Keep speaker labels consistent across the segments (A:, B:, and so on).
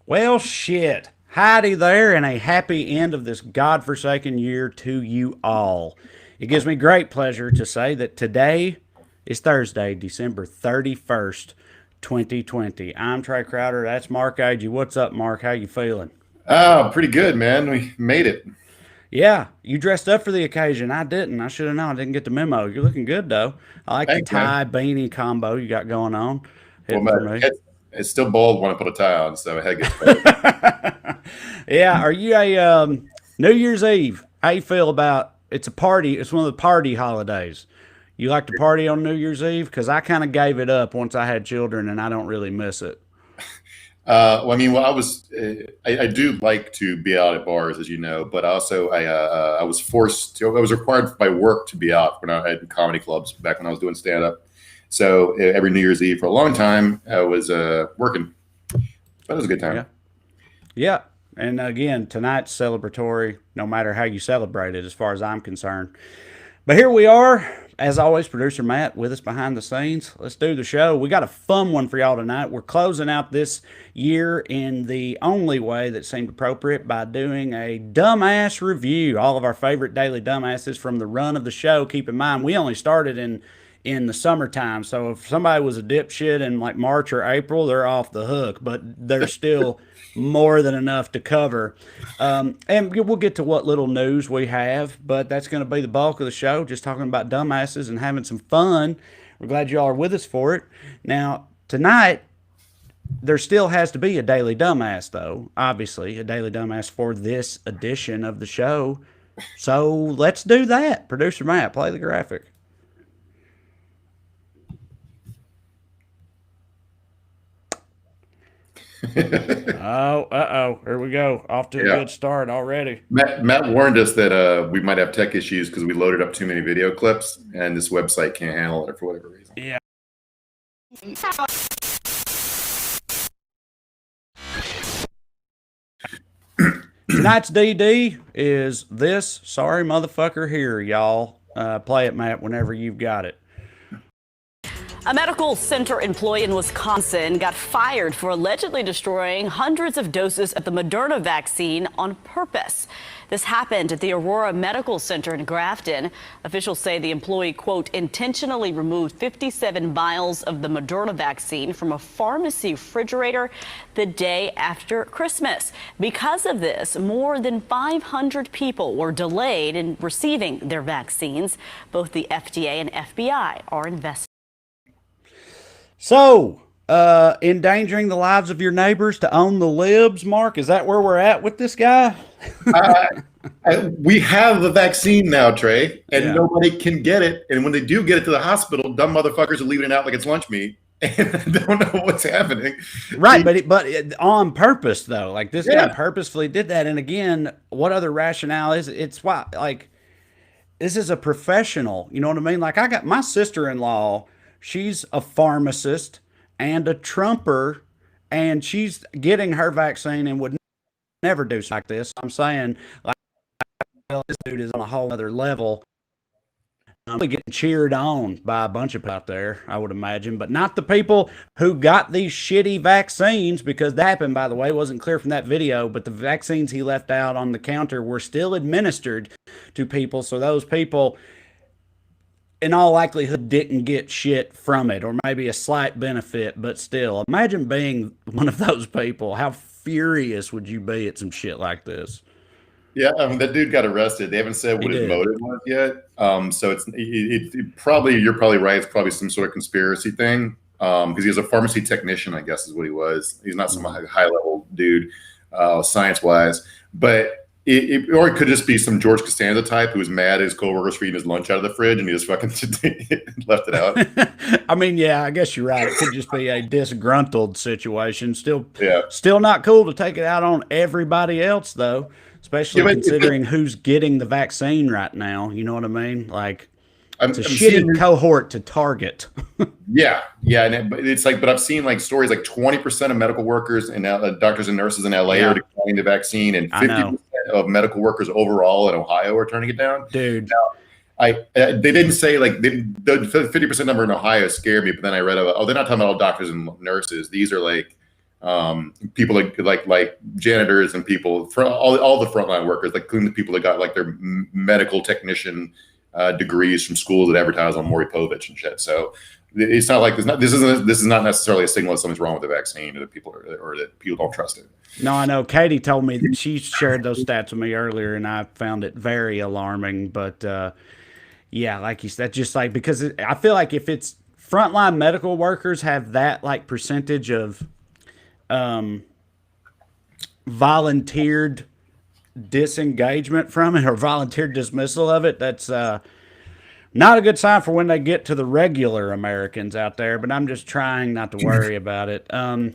A: Well, shit. Howdy there, and a happy end of this godforsaken year to you all. It gives me great pleasure to say that today is Thursday, December 31st, 2020. I'm Trey Crowder. That's Mark Agee. What's up, Mark? How you feeling?
B: Oh, pretty good, man. We made it.
A: Yeah, you dressed up for the occasion. I didn't. I should have known. I didn't get the memo. You're looking good, though. I like the
B: Thanks, man.
A: tie beanie combo you got going on.
B: Well,
A: Hitting
B: my
A: for me.
B: it's still bald when I put a tie on, so I had to get started.
A: Yeah, are you a New Year's Eve? How you feel about it's a party? It's one of the party holidays. You like to party on New Year's Eve? Because I kind of gave it up once I had children, and I don't really miss it.
B: I was I do like to be out at bars, as you know, but also I was forced to. I was required by work to be out when I had comedy clubs back when I was doing stand up. So every New Year's Eve for a long time, I was working, but it was a good time.
A: Yeah, yeah. And again, tonight's celebratory, no matter how you celebrate it, as far as I'm concerned. But here we are, as always, producer Matt with us behind the scenes. Let's do the show. We got a fun one for y'all tonight. We're closing out this year in the only way that seemed appropriate by doing a dumbass review. All of our favorite daily dumbasses from the run of the show. Keep in mind, we only started in the summertime. So if somebody was a dipshit in like March or April, they're off the hook, but there's still more than enough to cover. And we'll get to what little news we have, but that's going to be the bulk of the show, just talking about dumbasses and having some fun. We're glad you all are with us for it. Now, tonight, there still has to be a daily dumbass, though. Obviously, a daily dumbass for this edition of the show. So let's do that. Producer Matt, play the graphic. Oh, here we go. Off to a
B: Yeah,
A: good start already.
B: Matt warned us that we might have tech issues because we loaded up too many video clips, and this website can't handle it for whatever reason.
A: Yeah. Tonight's DD is this sorry motherfucker here, y'all. Play it, Matt, whenever you've got it.
C: A medical center employee in Wisconsin got fired for allegedly destroying hundreds of doses of the Moderna vaccine on purpose. This happened at the Aurora Medical Center in Grafton. Officials say the employee, quote, intentionally removed 57 vials of the Moderna vaccine from a pharmacy refrigerator the day after Christmas. Because of this, more than 500 people were delayed in receiving their vaccines. Both the FDA and FBI are investigating.
A: So, endangering the lives of your neighbors to own the libs, Mark? Is that where we're at with this guy?
B: Uh, we have the vaccine now, Trey, and
A: Yeah.
B: nobody can get it. And when they do get it to the hospital, dumb motherfuckers are leaving it out like it's lunch meat, and I don't know what's happening.
A: Right, but on purpose though. Like this guy
B: Yeah,
A: purposefully did that. And again, what other rationale is it? It's why like this is a professional. You know what I mean? Like I got my sister-in-law. She's a pharmacist and a Trumper, and she's getting her vaccine and would never do something like this. I'm saying, like, well, this dude is on a whole other level. I'm getting cheered on by a bunch of people out there, I would imagine, but not the people who got these shitty vaccines, because that happened, by the way, wasn't clear from that video, but the vaccines he left out on the counter were still administered to people. So those people, in all likelihood, didn't get shit from it, or maybe a slight benefit, but still, imagine being one of those people. How furious would you be at some shit like this?
B: yeah. That dude got arrested. They haven't said
A: He
B: what his
A: did.
B: motive was yet. So it probably you're probably right. It's probably some sort of conspiracy thing. Because he was a pharmacy technician, I guess is what he was. He's not some
A: Mhm.
B: high level dude, science wise, but. Or it could just be some George Costanza type who was mad at his coworkers for eating his lunch out of the fridge and he just fucking left it out.
A: I mean, yeah, I guess you're right. It could just be a disgruntled situation. Still,
B: Yeah.
A: still not cool to take it out on everybody else, though.
B: Yeah,
A: Especially
B: but
A: considering who's getting the vaccine right now. You know what I mean? Like, it's a
B: I'm seeing,
A: shitty cohort to target.
B: yeah, yeah, but it's like, but I've seen like stories like 20% of medical workers and doctors and nurses in LA are
A: Yeah,
B: declining the vaccine, and
A: I know,
B: 50% of medical workers overall in Ohio are turning it down.
A: dude.
B: They didn't say like the 50% number in Ohio scared me, but then I read about they're not talking about all doctors and nurses. These are like people like janitors and people for all the frontline workers, like including the people that got like their medical technician degrees from schools that advertise on Maury Povich and shit. So it's not like this is not necessarily a signal that something's wrong with the vaccine or that people don't trust it.
A: No, I know. Katie told me that she shared those stats with me earlier, and I found it very alarming. But yeah, like you said, just like because I feel like if it's frontline medical workers have that like percentage of volunteered disengagement from it or volunteered dismissal of it, that's not a good sign for when they get to the regular Americans out there. But I'm just trying not to worry about it. Go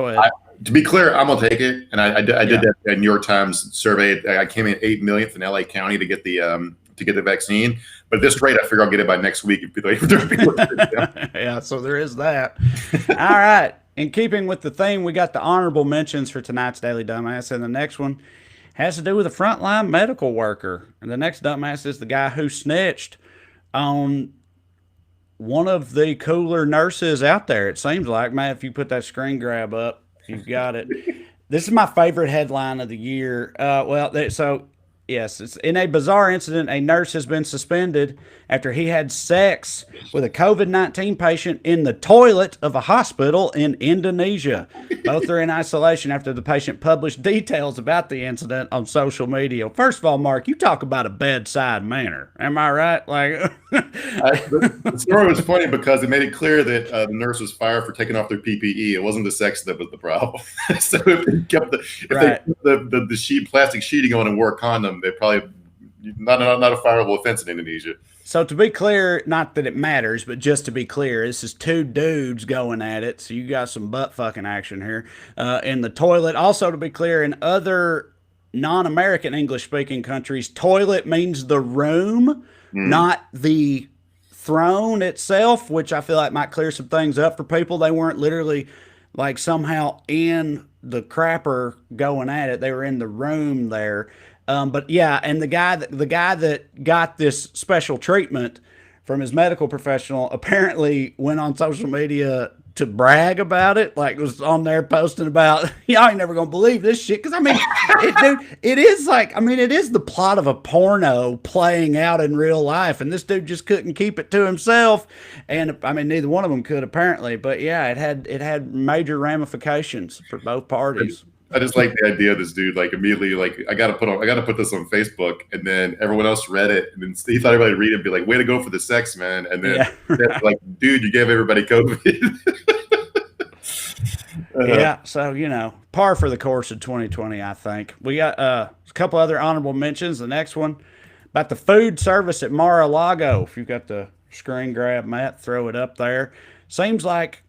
A: ahead.
B: To be clear, I'm gonna take it, and I did that New York Times survey. I came in 8 millionth in LA County to get the vaccine. But at this rate, I figure I'll get it by next week.
A: Yeah, so there is that. All right. In keeping with the theme, we got the honorable mentions for tonight's Daily Dumbass, and the next one has to do with a frontline medical worker. And the next dumbass is the guy who snitched on one of the cooler nurses out there. It seems like, Matt, if you put that screen grab up, you've got it. This is my favorite headline of the year. Yes, it's in a bizarre incident, a nurse has been suspended after he had sex with a COVID-19 patient in the toilet of a hospital in Indonesia. Both are in isolation after the patient published details about the incident on social media. First of all, Mark, you talk about a bedside manner. Am I right? Like,
B: the story was funny because it made it clear that the nurse was fired for taking off their PPE. It wasn't the sex that was the problem. So if they kept the plastic sheeting on and wore a condom, they probably not a fireable offense in Indonesia.
A: So to be clear, not that it matters, but just to be clear, this is two dudes going at it. So you got some butt fucking action here in the toilet. Also, to be clear, in other non-American English-speaking countries, toilet means the room, not the throne itself, which I feel like might clear some things up for people. They weren't literally like somehow in the crapper going at it. They were in the room there. But yeah, and the guy that got this special treatment from his medical professional apparently went on social media to brag about it. Like was on there posting about, y'all ain't never gonna believe this shit. Cause I mean, it is the plot of a porno playing out in real life. And this dude just couldn't keep it to himself. And I mean, neither one of them could apparently, but yeah, it had major ramifications for both parties.
B: I just like the idea of this dude, like immediately, like I gotta put this on Facebook, and then everyone else read it, and then he thought everybody would read it and be like, way to go for the sex, man. And then like, dude, you gave everybody COVID.
A: Yeah, so par for the course of 2020, I think. We got a couple other honorable mentions. The next one about the food service at Mar-a-Lago. If you've got the screen grab, Matt, throw it up there. Seems like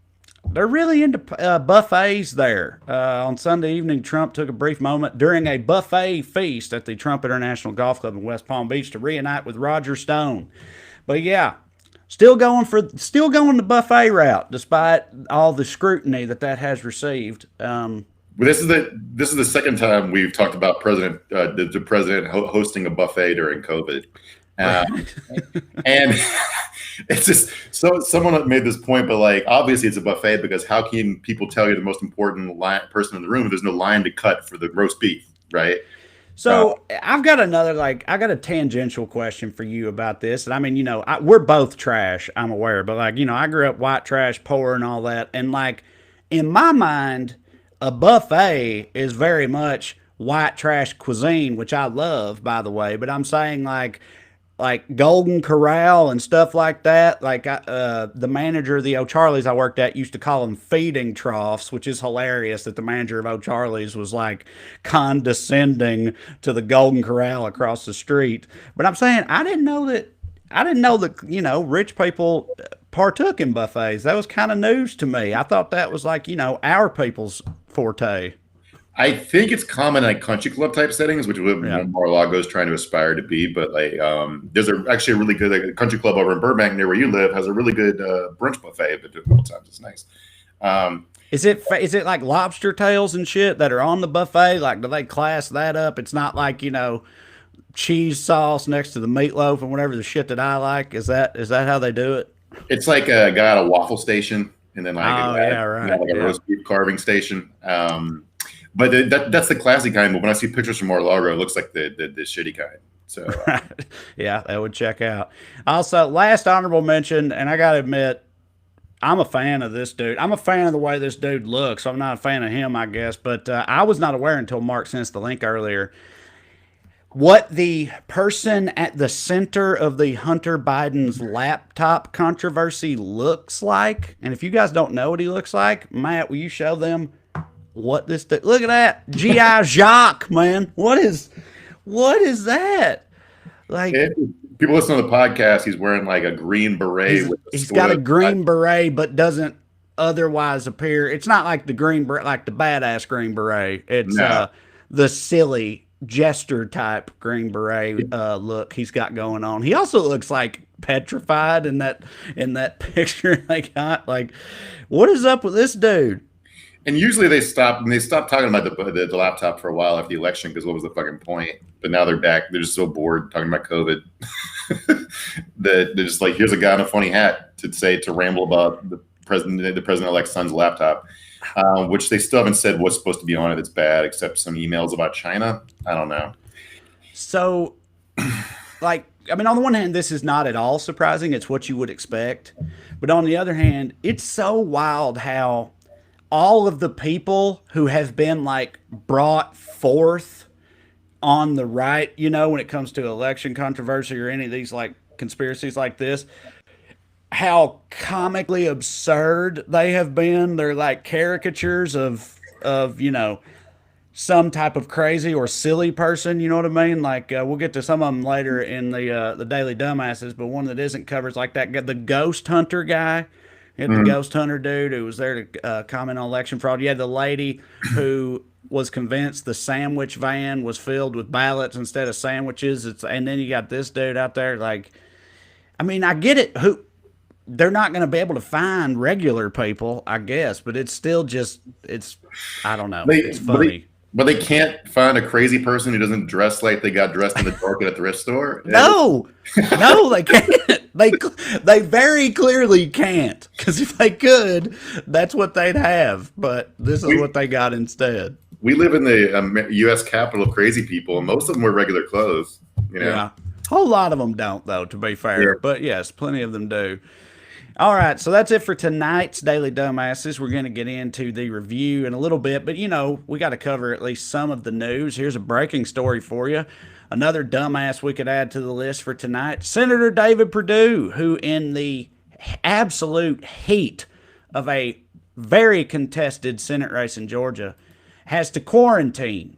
A: they're really into buffets there. On Sunday evening, Trump took a brief moment during a buffet feast at the Trump International Golf Club in West Palm Beach to reunite with Roger Stone. But yeah, still going the buffet route despite all the scrutiny that has received.
B: This is the second time we've talked about the president hosting a buffet during COVID. And it's just someone made this point, but like obviously it's a buffet because how can people tell you the most important person in the room if there's no line to cut for the roast beef, right?
A: So I've got I got a tangential question for you about this. And I mean, we're both trash, I'm aware, but I grew up white trash, poor and all that. And like in my mind, a buffet is very much white trash cuisine, which I love, by the way. But I'm saying like Golden Corral and stuff like that. Like the manager of the O'Charlie's I worked at used to call them feeding troughs, which is hilarious that the manager of O'Charlie's was like condescending to the Golden Corral across the street. But I'm saying I didn't know that rich people partook in buffets. That was kind of news to me. I thought that was like our people's forte.
B: I think it's common in like country club type settings, which is what Mar-a-Lago is trying to aspire to be. But like, there's actually a really good country club over in Burbank near where you live has a really good brunch buffet. I've been to it a couple times. It's nice.
A: Is it like lobster tails and shit that are on the buffet? Like, do they class that up? It's not like cheese sauce next to the meatloaf and whatever the shit that I like. Is that how they do it?
B: It's like a guy at a waffle station. and then like
A: Oh, yeah, right.
B: like a
A: Yeah.
B: roast beef carving station. But that's the classic kind. But when I see pictures from Mar-a-Lago, it looks like the shitty kind. So
A: Yeah, that would check out. Also, last honorable mention, and I gotta admit, I'm a fan of this dude. I'm a fan of the way this dude looks. I'm not a fan of him, I guess, but I was not aware until Mark sent us the link earlier what the person at the center of the Hunter Biden's laptop controversy looks like. And if you guys don't know what he looks like, Matt, will you show them what this dude? Look at that, GI Jacques, man. What is that? Like,
B: if people listen to the podcast, he's wearing like a green beret.
A: he's got a green beret, but doesn't otherwise appear. It's not like the green beret, like the badass green beret. It's the silly jester type green beret look he's got going on. He also looks like petrified in that picture they got. Like, what is up with this dude?
B: And usually they stopped talking about the laptop for a while after the election because what was the fucking point? But now they're back. They're just so bored talking about COVID that they're just like, here's a guy in a funny hat to ramble about the president-elect's son's laptop, which they still haven't said what's supposed to be on it. It's bad, except some emails about China. I don't know.
A: So, like, I mean, on the one hand, this is not at all surprising. It's what you would expect. But on the other hand, it's so wild how all of the people who have been like brought forth on the right, you know, when it comes to election controversy or any of these like conspiracies like this, how comically absurd they have been. They're like caricatures of you know, some type of crazy or silly person, you know what I mean? Like we'll get to some of them later in the Daily Dumbasses, but one that isn't covers like that, the ghost hunter guy. You had the ghost hunter dude who was there to comment on election fraud. You had the lady who was convinced the sandwich van was filled with ballots instead of sandwiches. And then you got this dude out there. Like, I mean, I get it. They're not going to be able to find regular people, I guess, but it's still just, I don't know. It's funny.
B: But they can't find a crazy person who doesn't dress like they got dressed in the dark at a thrift store.
A: No, they can't. They very clearly can't, because if they could, that's what they'd have. But this is what they got instead.
B: We live in the U.S. capital of crazy people, and most of them wear regular clothes. You know?
A: Yeah, a whole lot of them don't, though, to be fair. Yeah. But yes, plenty of them do. All right, so that's it for tonight's Daily Dumbasses. We're going to get into the review in a little bit, but, you know, we got to cover at least some of the news. Here's a breaking story for you. Another dumbass we could add to the list for tonight, Senator David Perdue, who in the absolute heat of a very contested Senate race in Georgia has to quarantine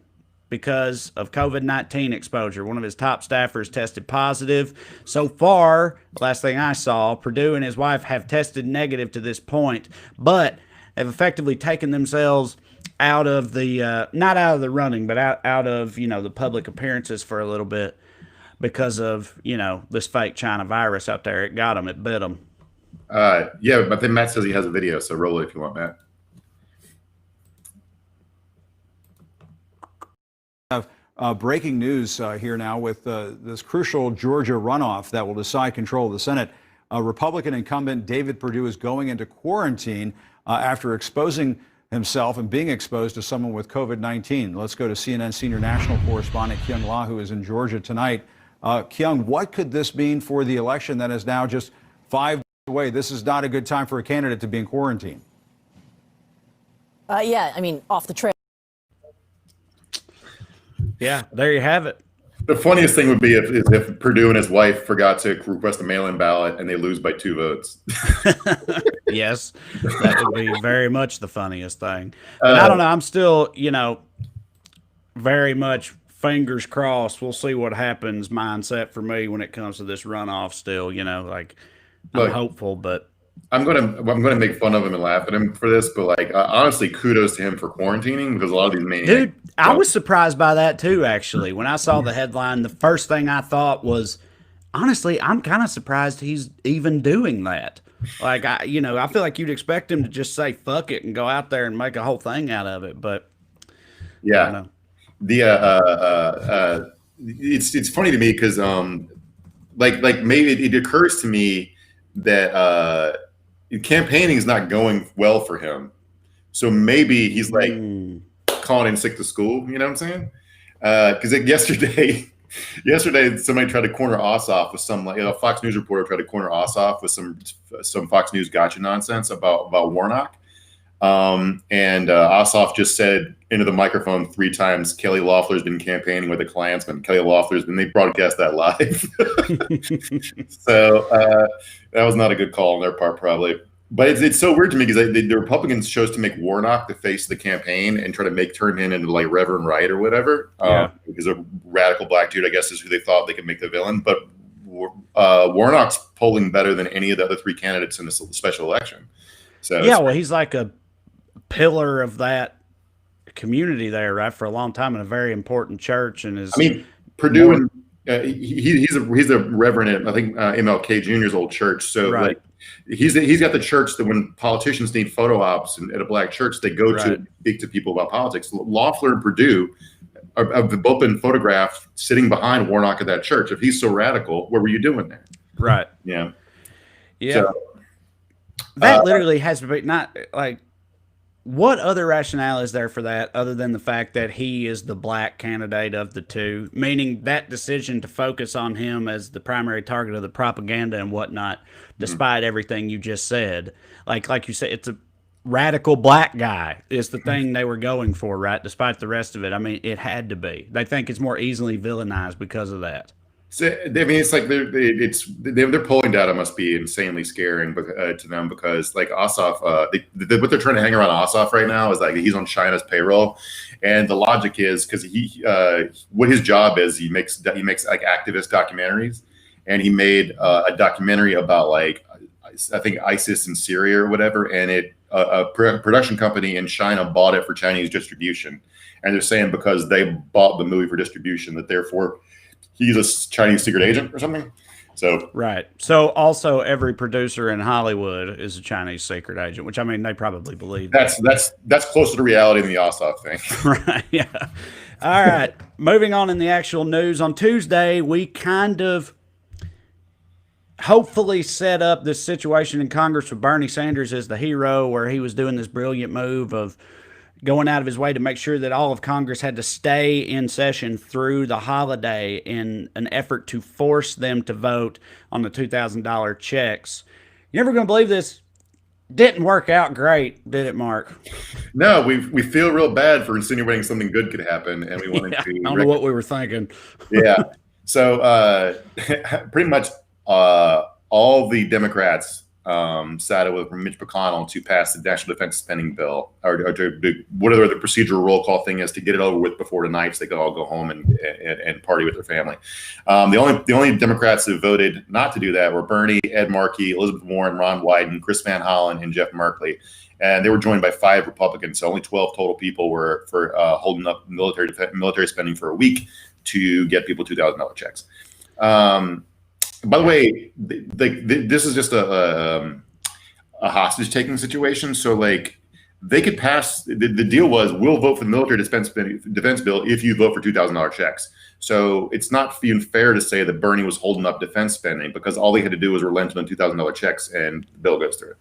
A: because of COVID-19 exposure. One of his top staffers tested positive. So far, last thing I saw, Perdue and his wife have tested negative to this point, but have effectively taken themselves out of the, not out of the running, but out of, you know, the public appearances for a little bit because of, you know, this fake China virus out there. It got them. It bit them.
B: Yeah, but then Matt says he has a video, so roll it if you want, Matt.
D: Breaking news here now with this crucial Georgia runoff that will decide control of the Senate. Republican incumbent David Perdue is going into quarantine after exposing himself and being exposed to someone with COVID-19. Let's go to CNN senior national correspondent Kyung La, who is in Georgia tonight. Kyung, what could this mean for the election that is now just 5 days away? This is not a good time for a candidate to be in quarantine.
E: Yeah, I mean, off the trail.
A: Yeah, there you have it.
B: The funniest thing would be if Perdue and his wife forgot to request a mail-in ballot and they lose by 2 votes.
A: Yes, that would be very much the funniest thing. But I don't know. I'm still, you know, very much fingers crossed. We'll see what happens mindset for me when it comes to this runoff still, you know, like I'm hopeful, but
B: I'm gonna make fun of him and laugh at him for this, but like honestly, kudos to him for quarantining because a lot of these maniacs.
A: Dude, I was surprised by that too. Actually, when I saw the headline, the first thing I thought was, honestly, I'm kind of surprised he's even doing that. Like I feel like you'd expect him to just say "fuck it" and go out there and make a whole thing out of it. But
B: yeah, I don't know. It's funny to me because like maybe it occurs to me that campaigning is not going well for him. So maybe he's like calling in sick to school. You know what I'm saying? Because yesterday somebody tried to corner Ossoff with some, a Fox News reporter tried to corner Ossoff with some Fox News gotcha nonsense about Warnock. And Ossoff just said into the microphone 3 times, Kelly Loeffler's been campaigning with a Klansman. Kelly Loeffler's been, they broadcast that live. So that was not a good call on their part, probably. But it's so weird to me because the Republicans chose to make Warnock the face of the campaign and try to turn him into like Reverend Wright or whatever. Because a radical black dude, I guess, is who they thought they could make the villain. But Warnock's polling better than any of the other 3 candidates in this special election. So
A: yeah, well, he's like a pillar of that community there, right, for a long time, in a very important church. And
B: Purdue, and he's a reverend at, I think, MLK Jr.'s old church. So
A: right.
B: Like, he's got the church that when politicians need photo ops at a black church, they go to speak to people about politics. Loeffler and Purdue have both been photographed sitting behind Warnock at that church. If he's so radical, what were you doing there?
A: Right.
B: Yeah.
A: Yeah.
B: So,
A: that literally has to be, not like, what other rationale is there for that other than the fact that he is the black candidate of the 2, meaning that decision to focus on him as the primary target of the propaganda and whatnot, despite everything you just said, like you said, it's a radical black guy is the thing they were going for, right? Despite the rest of it. I mean, it had to be. They think it's more easily villainized because of that.
B: So, I mean, it's like their polling data must be insanely scaring to them because, like, Ossoff, what they're trying to hang around Ossoff right now is like he's on China's payroll, and the logic is because what his job is, he makes like activist documentaries, and he made a documentary about, like, I think ISIS in Syria or whatever, and a production company in China bought it for Chinese distribution, and they're saying because they bought the movie for distribution that therefore he's a Chinese secret agent or something. So
A: right. So also every producer in Hollywood is a Chinese secret agent, which, I mean, they probably believe.
B: That's closer to reality than the Ossoff thing.
A: Right. Yeah. All right. Moving on in the actual news. On Tuesday, we kind of hopefully set up this situation in Congress with Bernie Sanders as the hero, where he was doing this brilliant move of going out of his way to make sure that all of Congress had to stay in session through the holiday in an effort to force them to vote on the $2,000 checks. You're never going to believe this. Didn't work out great, did it, Mark?
B: No, we feel real bad for insinuating something good could happen, and we wanted to.
A: I don't know what we were thinking.
B: Yeah. So pretty much all the Democrats sided with Mitch McConnell to pass the National Defense Spending Bill, or to whatever the procedural roll call thing is, to get it over with before tonight, so they could all go home and party with their family. The only Democrats who voted not to do that were Bernie, Ed Markey, Elizabeth Warren, Ron Wyden, Chris Van Hollen, and Jeff Merkley. And they were joined by 5 Republicans, so only 12 total people were for holding up military spending for a week to get people $2,000 checks. By the way, this is just a hostage taking situation. So, like, they could pass. The deal was, we'll vote for the military defense bill if you vote for $2,000 checks. So it's not even fair to say that Bernie was holding up defense spending, because all they had to do was relent on $2,000 checks, and the bill goes through.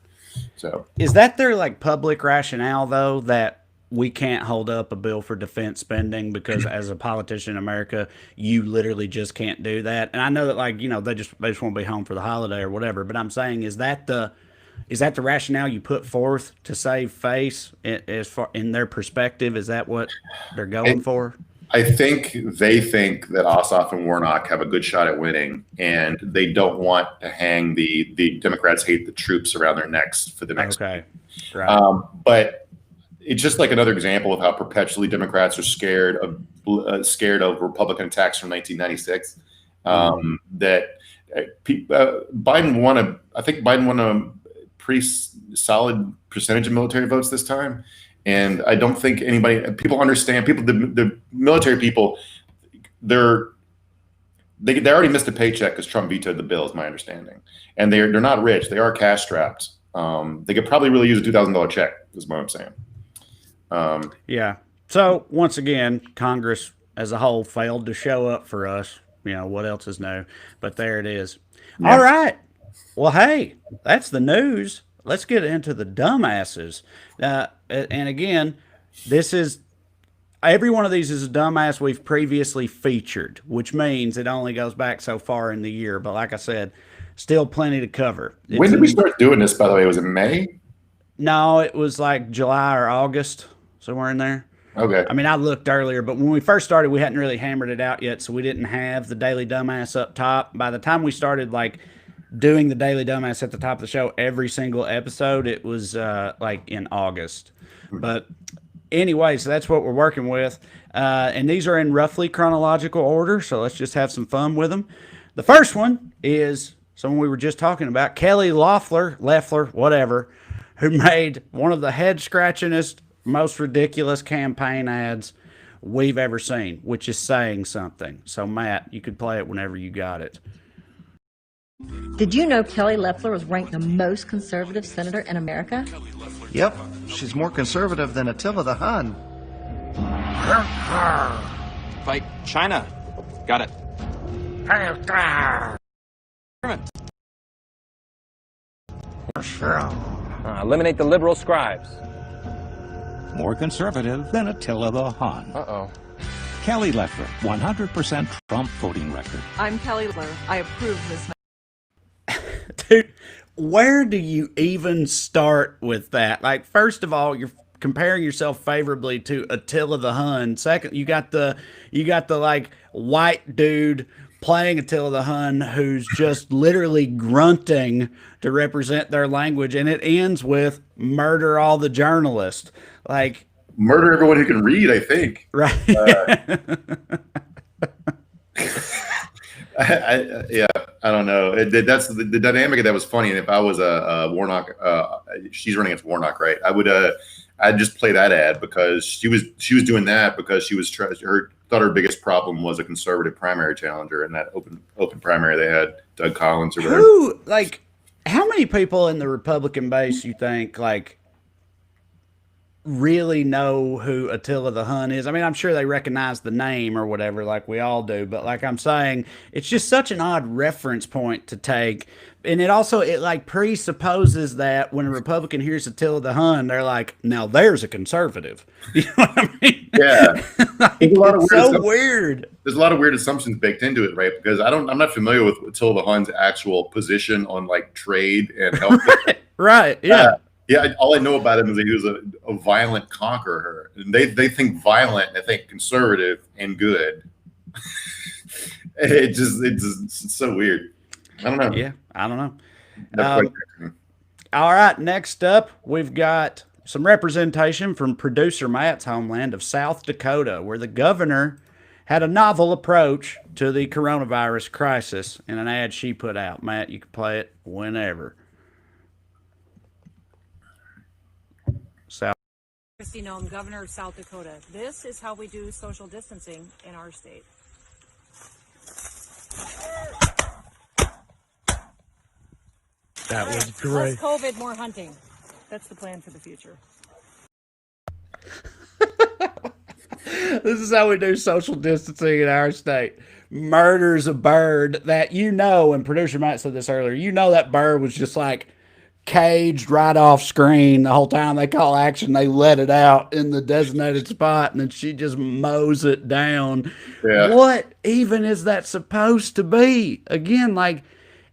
B: So
A: is that their, like, public rationale, though, that we can't hold up a bill for defense spending because as a politician in America, you literally just can't do that? And I know that, like, you know, they just want to be home for the holiday or whatever, but I'm saying, is that the rationale you put forth to save face as far in their perspective? Is that what they're going for?
B: I think they think that Ossoff and Warnock have a good shot at winning, and they don't want to hang the Democrats hate the troops around their necks for the next.
A: Okay. Right.
B: But it's just like another example of how perpetually Democrats are scared of Republican attacks from 1996. Biden won a pretty solid percentage of military votes this time, and I don't think people understand. The military people, they already missed a paycheck because Trump vetoed the bill, is my understanding, and they're not rich. They are cash strapped. They could probably really use a $2,000 check, is what I'm saying.
A: Yeah. So once again, Congress as a whole failed to show up for us. You know, what else is new? But there it is. Yeah. All right. Well, hey, that's the news. let's get into the dumbasses. And again, this is every one of these is a dumbass we've previously featured, which means it only goes back so far in the year. But like I said, still plenty to cover.
B: When did we start doing this, by the way? Was it May?
A: No, it was like July or August, somewhere in there.
B: Okay.
A: I mean, I looked earlier, but when we first started, we hadn't really hammered it out yet, so we didn't have the Daily Dumbass up top. By the time we started, like, doing the Daily Dumbass at the top of the show every single episode, it was, like, in August. But anyway, so that's what we're working with. And these are in roughly chronological order, so let's just have some fun with them. The first one is someone we were just talking about, Kelly Loeffler, whatever, who made one of the head-scratchingest, most ridiculous campaign ads we've ever seen, which is saying something. So, Matt, you could play it whenever you got it.
E: Did you know Kelly Loeffler was ranked the most conservative senator in America?
F: Yep, she's more conservative than Attila the Hun.
G: Fight China. Got it. Eliminate the liberal scribes.
H: More conservative than Attila the Hun.
G: Uh-oh.
H: Kelly Loeffler, 100% Trump voting record.
I: I'm Kelly Loeffler. I approve this.
A: Dude, where do you even start with that? Like, first of all, you're comparing yourself favorably to Attila the Hun. Second, you got the like white dude playing Attila the Hun who's just literally grunting to represent their language, and it ends with murder all the journalists. Like,
B: Murder everyone who can read, I think.
A: right.
B: I don't know. That's the dynamic of that was funny. And if I was a Warnock, she's running against Warnock, right? I'd just play that ad because she was doing that because she was thought her biggest problem was a conservative primary challenger in that open primary they had, Doug Collins or whatever.
A: Who, like, how many people in the Republican base you think, like, really know who Attila the Hun is? I mean, I'm sure they recognize the name or whatever, like we all do, but like I'm saying, it's just such an odd reference point to take. And it like presupposes that when a Republican hears Attila the Hun, they're like, now there's a conservative. You know what I mean?
B: Yeah.
A: Like, it's so weird.
B: There's a lot of weird assumptions baked into it, right? Because I'm not familiar with Attila the Hun's actual position on like trade and health.
A: Right. Yeah.
B: Yeah, all I know about him is that he was a violent conqueror. And they think violent, and they think conservative and good. It's so weird. I don't know.
A: Yeah, I don't know. All right, next up, we've got some representation from producer Matt's homeland of South Dakota, where the governor had a novel approach to the coronavirus crisis in an ad she put out. Matt, you can play it whenever.
J: Kristi Noem, Governor of South Dakota. This is how we do social distancing in our state.
K: That was great.
J: Less COVID, more hunting. That's the plan for the future.
A: This is how we do social distancing in our state. Murders a bird that, and producer Matt said this earlier, that bird was just like caged right off screen the whole time they call action. They let it out in the designated spot, and then she just mows it down.
B: Yeah.
A: What even is that supposed to be? Again, like,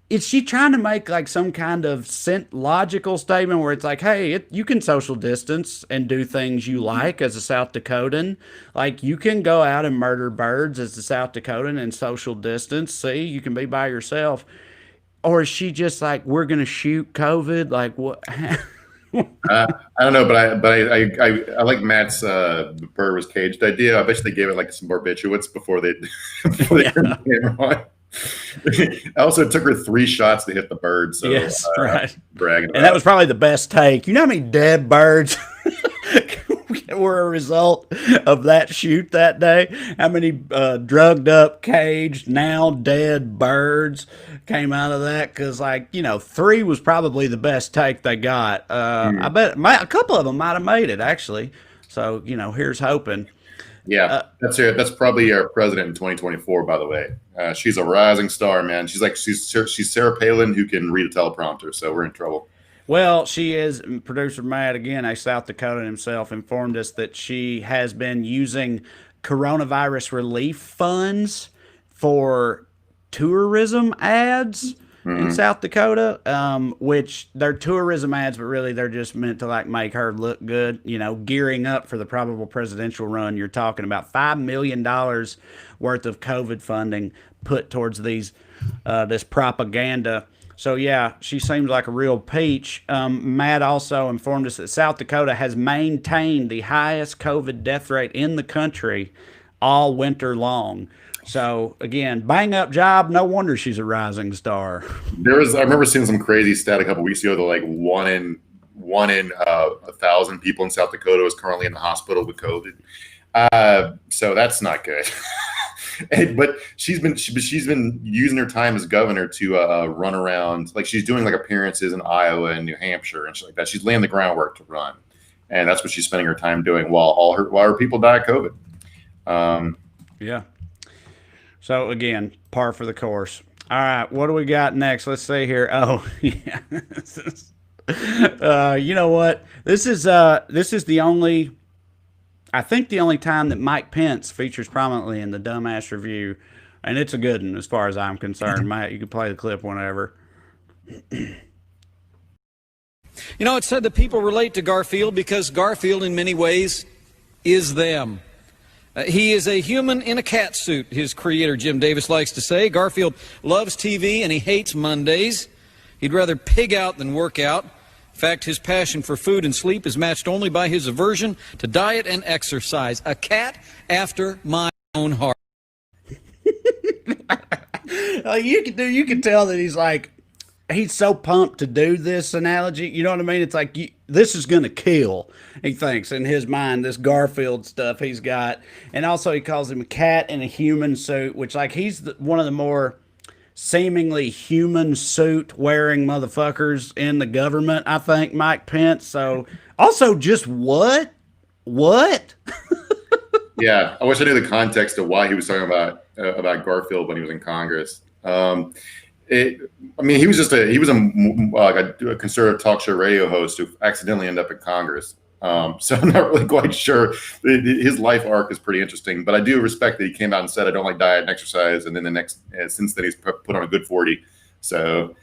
A: is she trying to make like some kind of logical statement where it's like, hey, you can social distance and do things you like as a South Dakotan? Like, you can go out and murder birds as a South Dakotan and social distance. See, you can be by yourself. Or is she just like, we're going to shoot COVID? Like, what?
B: I don't know, but I like Matt's the bird was caged idea. I bet you they gave it like some barbiturates before they turned the camera on. I also took her 3 shots to hit the bird. So
A: yes, right.
B: Bragging about
A: and that was probably the best take. You know how many dead birds were a result of that shoot that day? How many drugged up, caged, now dead birds came out of that? Because, 3 was probably the best take they got. I bet a couple of them might have made it, actually. So, here's hoping.
B: Yeah, that's probably our president in 2024, by the way. She's a rising star, man. She's Sarah Palin who can read a teleprompter, so we're in trouble.
A: Well, she is, producer Matt, again, a South Dakotan himself, informed us that she has been using coronavirus relief funds for tourism ads in South Dakota, which they're tourism ads, but really they're just meant to like make her look good, you know, gearing up for the probable presidential run. You're talking about $5 million worth of COVID funding put towards these this propaganda. So yeah, she seems like a real peach. Matt also informed us that South Dakota has maintained the highest COVID death rate in the country all winter long. So again, bang up job. No wonder she's a rising star.
B: I remember seeing some crazy stat a couple weeks ago that like one in 1,000 people in South Dakota is currently in the hospital with COVID. So that's not good. But she's been using her time as governor to run around, like she's doing like appearances in Iowa and New Hampshire and shit like that. She's laying the groundwork to run, and that's what she's spending her time doing while her people die of COVID.
A: Yeah. So again, par for the course. All right, what do we got next? Let's see here. Oh, yeah. You know what? This is the only, I think the only time that Mike Pence features prominently in the Dumbass Review, and it's a good one as far as I'm concerned. Matt, you can play the clip whenever.
L: You know, it's said that people relate to Garfield because Garfield, in many ways, is them. He is a human in a cat suit, his creator, Jim Davis, likes to say. Garfield loves TV and he hates Mondays. He'd rather pig out than work out. In fact, his passion for food and sleep is matched only by his aversion to diet and exercise. A cat after my own heart.
A: You can tell that he's like, he's so pumped to do this analogy. You know what I mean? It's like, this is going to kill, he thinks, in his mind, this Garfield stuff he's got. And also he calls him a cat in a human suit, which like he's one of the more seemingly human suit wearing motherfuckers in the government, I think, Mike Pence. So also just what?
B: Yeah. I wish I knew the context of why he was talking about Garfield when he was in Congress. He was a conservative talk show radio host who accidentally ended up in Congress. So I'm not really quite sure. His life arc is pretty interesting, but I do respect that he came out and said, I don't like diet and exercise. And then since then he's put on a good 40. So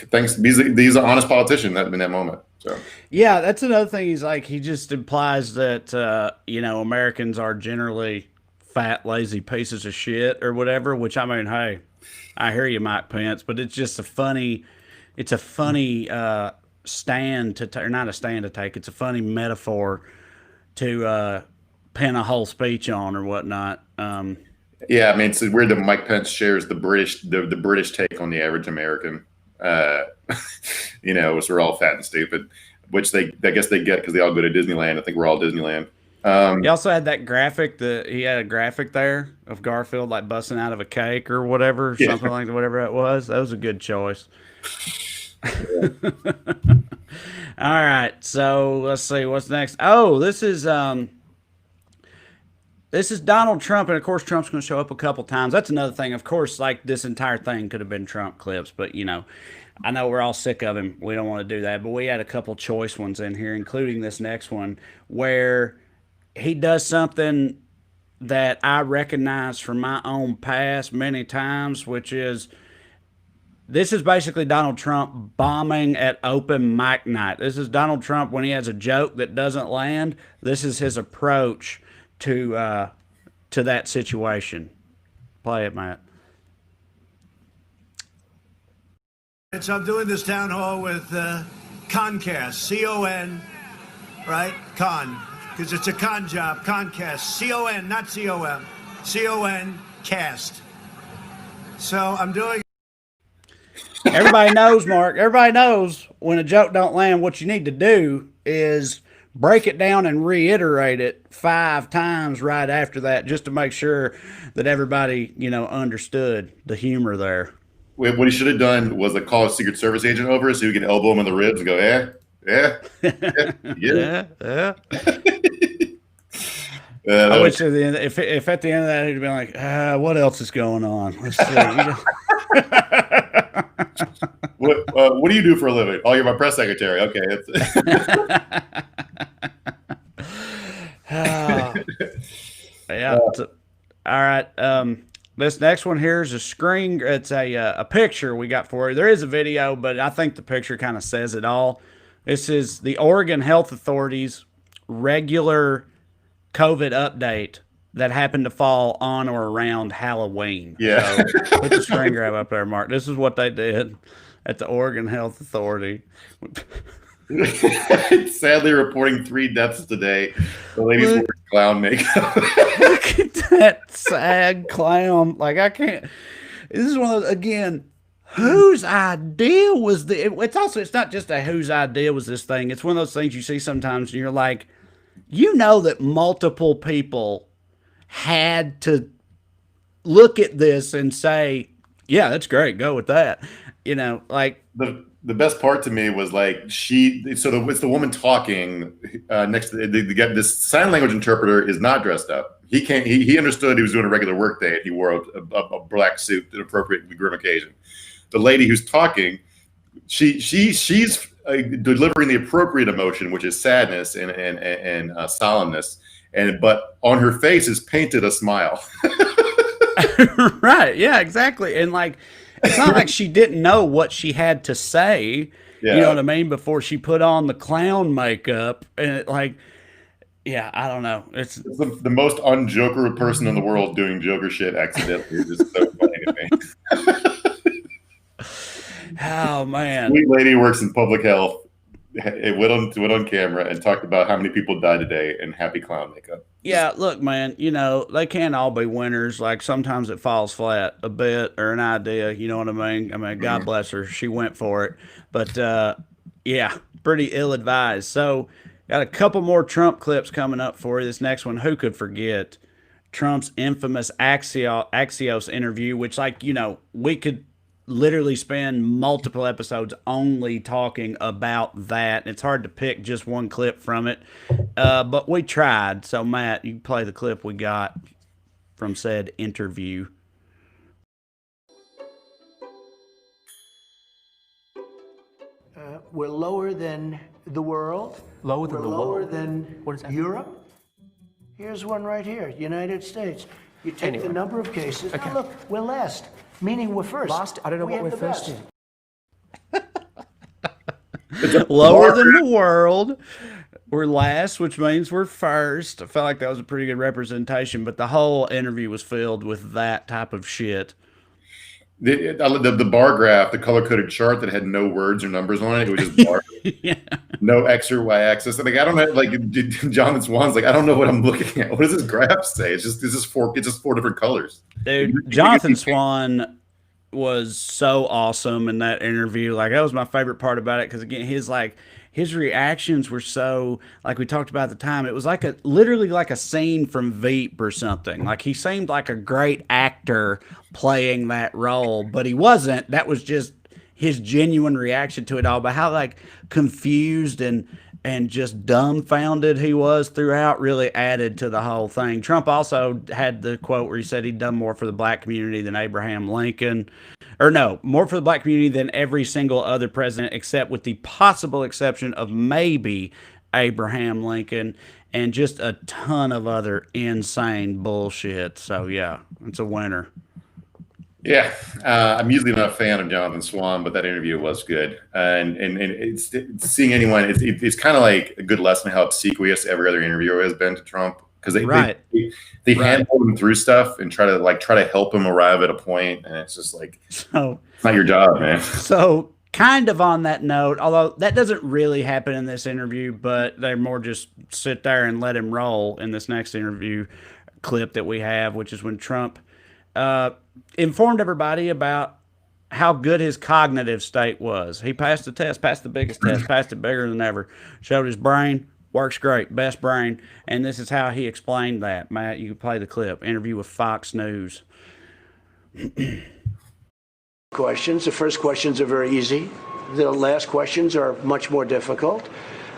B: thanks. He's an honest politician in that moment. So
A: yeah, that's another thing. He's like, he just implies that, Americans are generally fat, lazy pieces of shit or whatever, which I mean, hey, I hear you, Mike Pence, but it's just a funny stand to or not a stand to take. It's a funny metaphor to pin a whole speech on or whatnot.
B: Yeah, I mean, it's weird that Mike Pence shares the British take on the average American. Which we're all fat and stupid, which I guess they get because they all go to Disneyland. I think we're all Disneyland.
A: He also had that graphic he had a graphic there of Garfield like busting out of a cake or whatever, something like whatever it was. That was a good choice. Yeah. All right, so let's see what's next. Oh, this is Donald Trump, and of course Trump's going to show up a couple times. That's another thing. Of course, like this entire thing could have been Trump clips, but I know we're all sick of him. We don't want to do that, but we had a couple choice ones in here, including this next one where he does something that I recognize from my own past many times, which is this is basically Donald Trump bombing at open mic night. This is Donald Trump when he has a joke that doesn't land. This is his approach to that situation. Play it, Matt.
M: So I'm doing this town hall with Concast, C-O-N, right? Con, because it's a con job, Concast, C-O-N, not C-O-M, C-O-N, cast. So I'm doing.
A: Everybody knows, Mark. Everybody knows when a joke don't land, what you need to do is break it down and reiterate it 5 times right after that, just to make sure that everybody, understood the humor there.
B: What he should have done was call a Secret Service agent over so he could elbow him in the ribs and go, yeah.
A: I wish if at the end of that he'd been like, what else is going on? Let's see.
B: What do you do for a living? Oh, you're my press secretary. Okay.
A: Yeah. All right. This next one here is a screen. It's a picture we got for you. There is a video, but I think the picture kind of says it all. This is the Oregon Health Authority's regular COVID update that happened to fall on or around Halloween.
B: Yeah.
A: So put the screen grab up there, Mark. This is what they did at the Oregon Health Authority.
B: Sadly reporting 3 deaths today. The ladies wearing clown makeup.
A: Look at that sad clown. Like, I can't. This is one of those, again, whose idea was it's not just a whose idea was this thing. It's one of those things you see sometimes and you're like, you know that multiple people had to look at this and say, yeah, that's great, go with that. You know, like
B: the best part to me was like it's the woman talking next to this sign language interpreter is not dressed up. He understood he was doing a regular work day and he wore a black suit at an appropriate grim occasion. The lady who's talking, she's delivering the appropriate emotion, which is sadness and solemnness, but on her face is painted a smile.
A: Right? Yeah, exactly. And like, it's not like she didn't know what she had to say. Yeah. You know what I mean? Before she put on the clown makeup, and yeah, I don't know. It's
B: the most un-Joker person in the world doing Joker shit accidentally. It's just so funny to me.
A: Oh man!
B: Sweet lady works in public health. It went on camera and talked about how many people died today and happy clown makeup.
A: Yeah, look, man, you know, they can't all be winners. Like, sometimes it falls flat a bit or an idea, you know what I mean? I mean, God bless her. She went for it. But, yeah, pretty ill-advised. So, got a couple more Trump clips coming up for you. This next one, who could forget Trump's infamous Axios interview, which, like, you know, we could literally spend multiple episodes only talking about that. It's hard to pick just one clip from it, but we tried. So, Matt, you can play the clip we got from said interview.
M: We're lower than the world.
K: Lower than the world?
M: Lower than
K: what is that?
M: Europe. Here's one right here, United States. You take the number of cases. Okay. Now look, we're last, meaning we're first.
K: Last? I don't know what we're first in.
A: Lower than the world. We're last, which means we're first. I felt like that was a pretty good representation, but the whole interview was filled with that type of shit.
B: The bar graph, the color-coded chart that had no words or numbers on it, it was just bar. Yeah. No X or Y axis. Like, I don't know, like, Jonathan Swan's like, I don't know what I'm looking at. What does this graph say? It's just four different colors.
A: Dude, Jonathan Swan was so awesome in that interview. Like, that was my favorite part about it, because again, his reactions were so, like we talked about at the time, it was like literally like a scene from Veep or something. Like, he seemed like a great actor playing that role, but he wasn't. That was just his genuine reaction to it all, but how like confused and just dumbfounded he was throughout really added to the whole thing. Trump also had the quote where he said he'd done more for the black community than Abraham Lincoln. Or no, more for the black community than every single other president, except with the possible exception of maybe Abraham Lincoln, and just a ton of other insane bullshit. So, yeah, it's a winner.
B: Yeah, I'm usually not a fan of Jonathan Swan, but that interview was good. And it's seeing anyone, it's kind of like a good lesson how obsequious every other interviewer has been to Trump, because they handhold him through stuff and try to help him arrive at a point, and it's just like, so it's not your job, man.
A: So, kind of on that note, although that doesn't really happen in this interview, but they more just sit there and let him roll in this next interview clip that we have, which is when Trump informed everybody about how good his cognitive state was. He passed the test, passed the biggest test, passed it bigger than ever, showed his brain works great, best brain, and this is how he explained that. Matt, you can play the clip. Interview with Fox News.
M: Questions. The first questions are very easy. The last questions are much more difficult.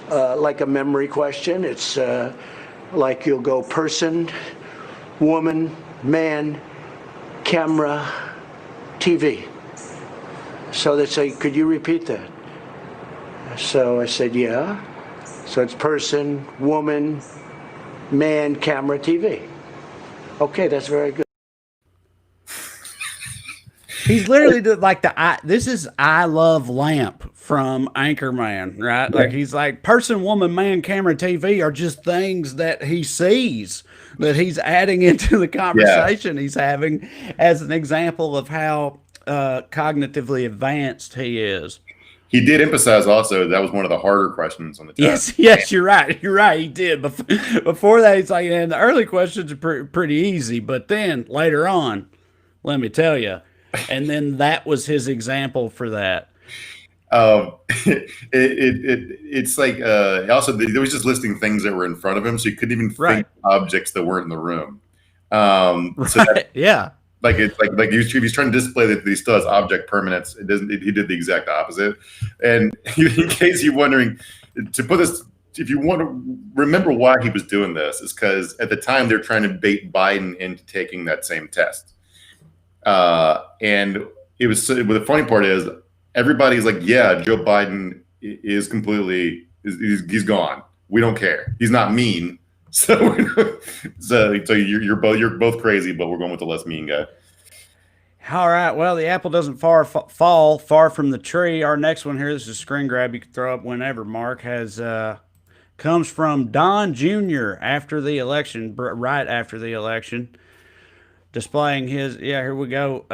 M: Like a memory question, it's like you'll go person, woman, man, camera, TV. So they say, could you repeat that? So I said, yeah. So it's person, woman, man, camera, TV. Okay, that's very good.
A: He's literally like this is I Love Lamp from Anchorman, right? Like he's like person, woman, man, camera, TV are just things that he sees that he's adding into the conversation he's having as an example of how cognitively advanced he is.
B: He did emphasize also that was one of the harder questions on the test.
A: Yes, you're right. You're right. He did. Before that, he's like, and the early questions are pretty easy, but then later on, let me tell you. And then that was his example for that.
B: It's like also there was just listing things that were in front of him, so he couldn't even think objects that weren't in the room. So
A: yeah.
B: Like it's like he's trying to display that he still has object permanence. It doesn't. He did the exact opposite. And in case you're wondering, to put this, if you want to remember why he was doing this, is because at the time they're trying to bait Biden into taking that same test. And it was. But the funny part is, everybody's like, "Yeah, Joe Biden is completely. He's gone. We don't care. He's not mean." So you're both crazy, but we're going with the less mean guy.
A: All right. Well, the apple doesn't fall far from the tree. Our next one here, this is a screen grab you can throw up whenever. Mark comes from Don Jr. after the election, right after the election, displaying his. Yeah, here we go.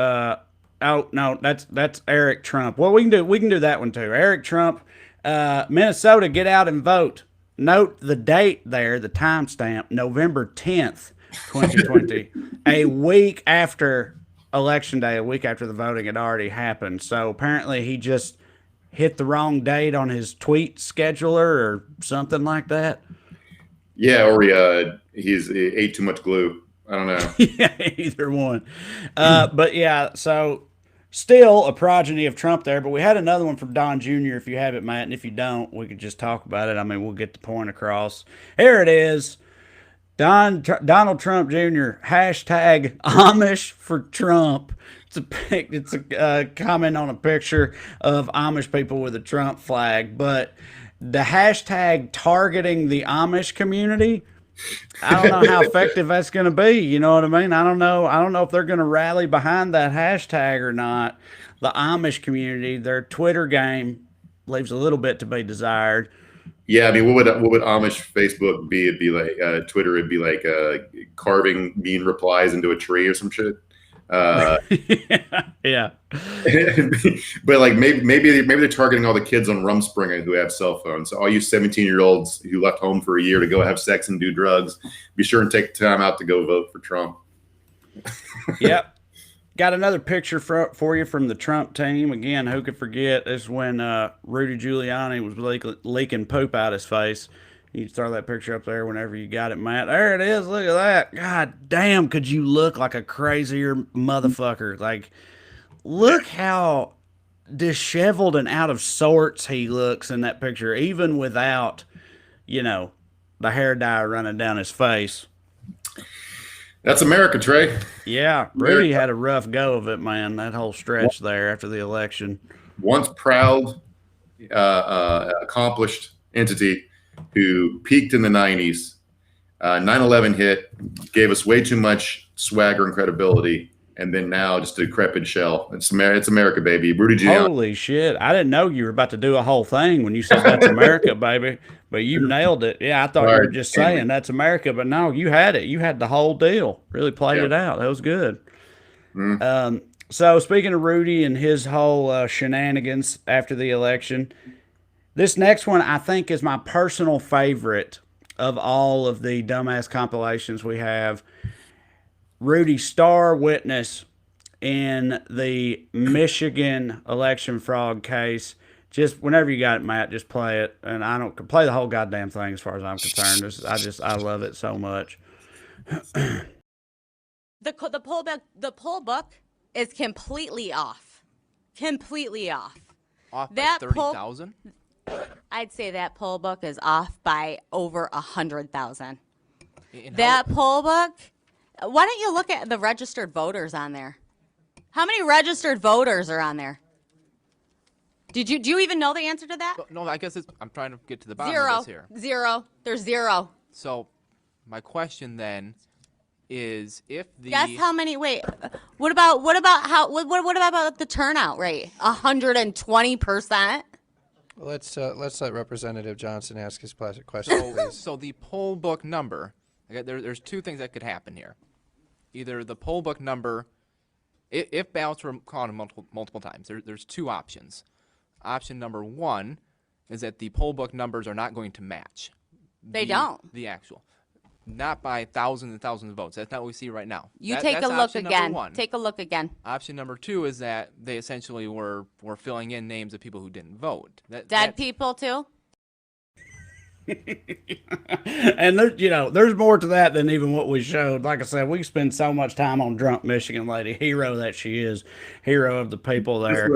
A: Oh no, that's Eric Trump. Well, we can do that one too. Eric Trump, Minnesota, get out and vote. Note the date there, the timestamp, November 10th, 2020, a week after Election Day, a week after the voting had already happened. So apparently he just hit the wrong date on his tweet scheduler or something like that.
B: Yeah, or he ate too much glue. I don't know.
A: Yeah, either one. But yeah, so still a progeny of Trump there, but we had another one from Don Jr. If you have it, Matt, and if you don't, we could just talk about it. I mean, we'll get the point across. Here it is. Donald Trump Jr. hashtag Amish for Trump. It's a comment on a picture of Amish people with a Trump flag, but the hashtag targeting the Amish community, I don't know how effective that's going to be. You know what I mean? I don't know if they're going to rally behind that hashtag or not. The Amish community, their Twitter game leaves a little bit to be desired.
B: Yeah, I mean, what would Amish Facebook be? It'd be like Twitter. It'd be like carving mean replies into a tree or some shit.
A: Yeah.
B: But like maybe they're targeting all the kids on Rumspringa who have cell phones. So all you 17-year-olds who left home for a year to go have sex and do drugs, be sure and take time out to go vote for Trump.
A: Yep. Got another picture for you from the Trump team. Again, who could forget? This is when Rudy Giuliani was leaking poop out his face. You can throw that picture up there whenever you got it, Matt. There it is. Look at that. God damn, could you look like a crazier motherfucker? Like, look how disheveled and out of sorts he looks in that picture, even without, the hair dye running down his face.
B: That's America, Trey.
A: Yeah, Rudy had a rough go of it, man, that whole stretch there after the election.
B: Once proud, accomplished entity who peaked in the 90s. 9/11 hit, gave us way too much swagger and credibility, and then now just a decrepit shell. It's America, baby. Rudy Giuliani.
A: Holy shit. I didn't know you were about to do a whole thing when you said that's America, baby. But you nailed it. Yeah, I thought you were just saying that's America, but no, you had it. You had the whole deal. Really played it out. That was good.
B: Mm-hmm.
A: So speaking of Rudy and his whole shenanigans after the election, this next one I think is my personal favorite of all of the dumbass compilations we have. Rudy's star witness in the Michigan election fraud case. Just whenever you got it, Matt, just play it. And I don't play the whole goddamn thing as far as I'm concerned. I love it so much.
N: The poll book is completely off. Completely off.
O: Off by 30,000?
N: I'd say that poll book is off by over 100,000. That poll book. Why don't you look at the registered voters on there? How many registered voters are on there? Do you even know the answer to that?
O: No, I guess I'm trying to get to the bottom
N: Zero.
O: of this here.
N: Zero. There's zero.
O: So, my question then is, if the
N: Guess how many? Wait. What about the turnout rate? 120%.
K: Let's let Representative Johnson ask his question, please.
O: So the poll book number. There's two things that could happen here. Either the poll book number, if ballots were counted multiple times, there's two options. Option number one is that the poll book numbers are not going to match.
N: They don't.
O: The actual. Not by thousands and thousands of votes. That's not what we see right now.
N: Take a look again. Take a look again.
O: Option number two is that they essentially were filling in names of people who didn't vote.
N: Dead people too?
A: And there's more to that than even what we showed. Like I said, we spend so much time on drunk Michigan lady, hero that she is, hero of the people there.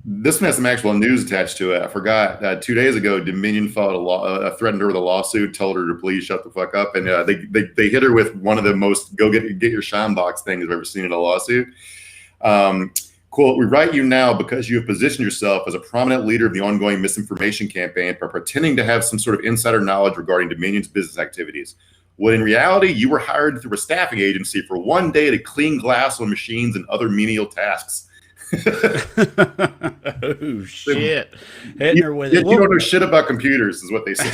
B: This one has some actual news attached to it. I forgot. 2 days ago, Dominion filed threatened her with a lawsuit, told her to please shut the fuck up, and they hit her with one of the most go get your shine box things I've ever seen in a lawsuit. Quote, "We write you now because you have positioned yourself as a prominent leader of the ongoing misinformation campaign by pretending to have some sort of insider knowledge regarding Dominion's business activities. When in reality, you were hired through a staffing agency for one day to clean glass on machines and other menial tasks."
A: Oh shit! Hitting her with it.
B: You don't know shit about computers, is what they say.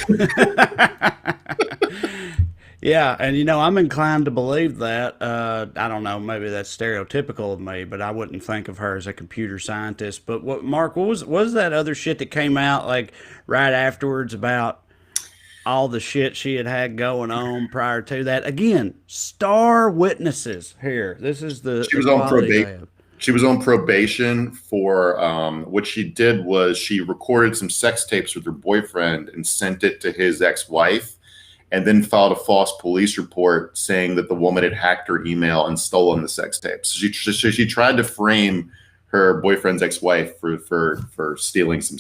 A: Yeah, and I'm inclined to believe that. I don't know, maybe that's stereotypical of me, but I wouldn't think of her as a computer scientist. But Mark, what was that other shit that came out like right afterwards about all the shit she had going on prior to that? Again, star witnesses here. This is
B: she was on probation. She was on probation for what she did was she recorded some sex tapes with her boyfriend and sent it to his ex-wife, and then filed a false police report saying that the woman had hacked her email and stolen the sex tapes. She tried to frame her boyfriend's ex-wife for stealing some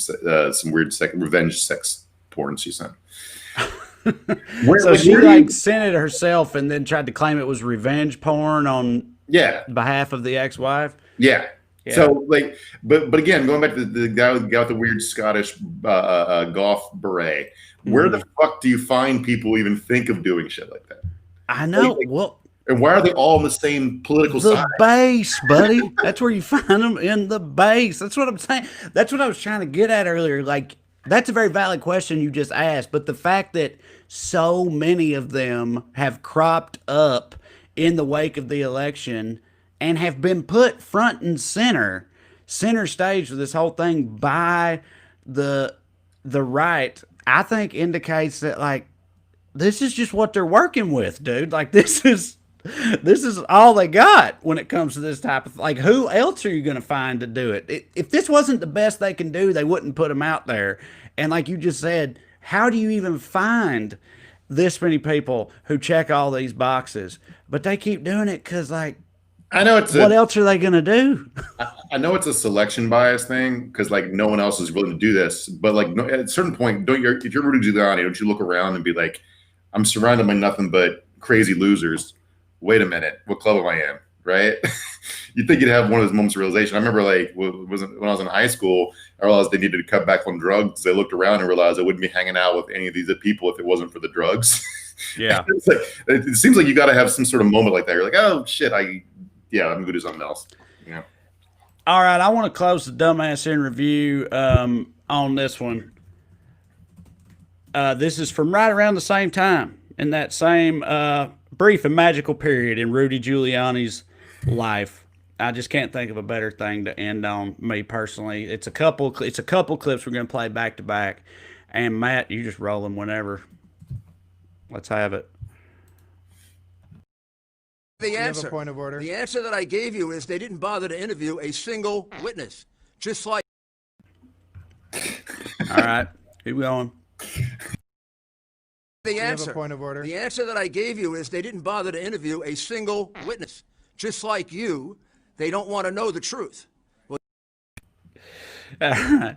B: weird revenge sex porn she sent.
A: So she sent it herself and then tried to claim it was revenge porn on behalf of the ex-wife.
B: Yeah. So but again, going back to the guy with the weird Scottish golf beret, where the fuck do you find people who even think of doing shit like that?
A: I know.
B: And why are they all on the same political side?
A: The base, buddy. That's where you find them, in the base. That's what I'm saying. That's what I was trying to get at earlier. Like, that's a very valid question you just asked. But the fact that so many of them have cropped up in the wake of the election and have been put front and center stage for this whole thing by the right, I think indicates that, like, this is just what they're working with, dude. Like, this is all they got when it comes to this type of, like, who else are you going to find to do it? If this wasn't the best they can do, they wouldn't put them out there. And like you just said, how do you even find this many people who check all these boxes? But they keep doing it because, like,
B: I know it's
A: what else are they going to do?
B: I know it's a selection bias thing because, like, no one else is willing to do this. But, like, at a certain point, if you're Rudy Giuliani, don't you look around and be like, I'm surrounded by nothing but crazy losers. Wait a minute, what club am I in? Right? You think you'd have one of those moments of realization. I remember, like, when I was in high school, I realized they needed to cut back on drugs. I looked around and realized I wouldn't be hanging out with any of these people if it wasn't for the drugs.
A: Yeah.
B: It seems like you got to have some sort of moment like that. You're like, oh shit, I'm gonna go do something else. Yeah.
A: All right, I want to close the dumbass in review on this one. This is from right around the same time, in that same brief and magical period in Rudy Giuliani's life. I just can't think of a better thing to end on, me personally. It's a couple clips we're going to play back to back. And Matt, you just roll them whenever. Let's have it.
P: The answer.
K: You have a point of order.
P: The answer that I gave you is they didn't bother to interview a single witness. Just like.
A: All right, keep going.
P: The answer.
K: You have a point of order.
P: The answer that I gave you is they didn't bother to interview a single witness. Just like you, they don't want to know the truth. Well,
A: all right,